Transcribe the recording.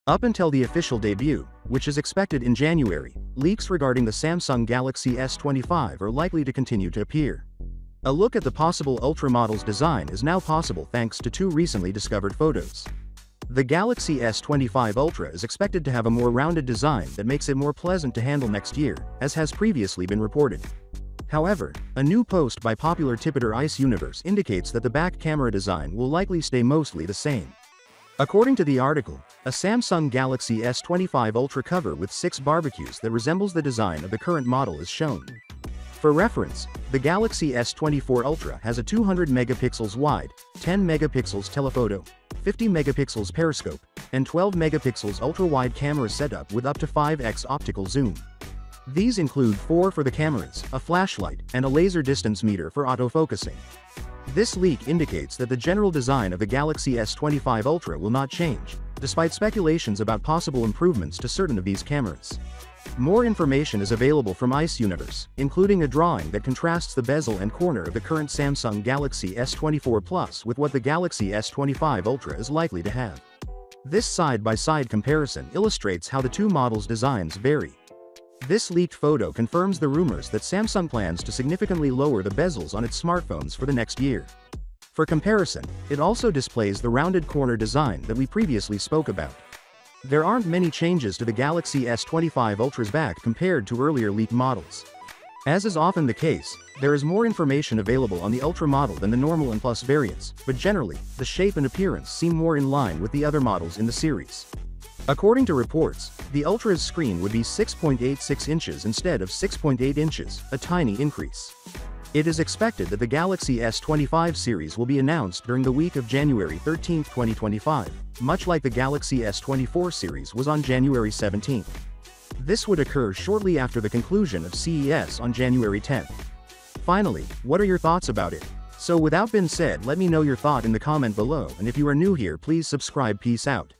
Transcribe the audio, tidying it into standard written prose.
Up until the official debut, which is expected in January, leaks regarding the Samsung Galaxy S25 are likely to continue to appear. A look at the possible Ultra model's design is now possible thanks to two recently discovered photos. The Galaxy S25 Ultra is expected to have a more rounded design that makes it more pleasant to handle next year, as has previously been reported. However, a new post by popular tipper Ice Universe indicates that the back camera design will likely stay mostly the same. According to the article, a Samsung Galaxy S25 Ultra cover with 6 barbecues that resembles the design of the current model is shown. For reference, the Galaxy S24 Ultra has a 200 megapixels wide, 10 megapixels telephoto, 50 megapixels periscope, and 12 megapixels ultra-wide camera setup with up to 5x optical zoom. These include 4 for the cameras, a flashlight, and a laser distance meter for autofocusing. This leak indicates that the general design of the Galaxy S25 Ultra will not change, despite speculations about possible improvements to certain of these cameras. More information is available from Ice Universe, including a drawing that contrasts the bezel and corner of the current Samsung Galaxy S24 Plus with what the Galaxy S25 Ultra is likely to have. This side-by-side comparison illustrates how the two models' designs vary. This leaked photo confirms the rumors that Samsung plans to significantly lower the bezels on its smartphones for the next year. For comparison, it also displays the rounded corner design that we previously spoke about. There aren't many changes to the Galaxy S25 Ultra's back compared to earlier leaked models. As is often the case, there is more information available on the Ultra model than the normal and Plus variants, but generally, the shape and appearance seem more in line with the other models in the series. According to reports, the Ultra's screen would be 6.86 inches instead of 6.8 inches, a tiny increase. It is expected that the Galaxy S25 series will be announced during the week of January 13, 2025, much like the Galaxy S24 series was on January 17. This would occur shortly after the conclusion of CES on January 10. Finally, what are your thoughts about it? So without being said, let me know your thought in the comment below, and if you are new here, please subscribe. Peace out.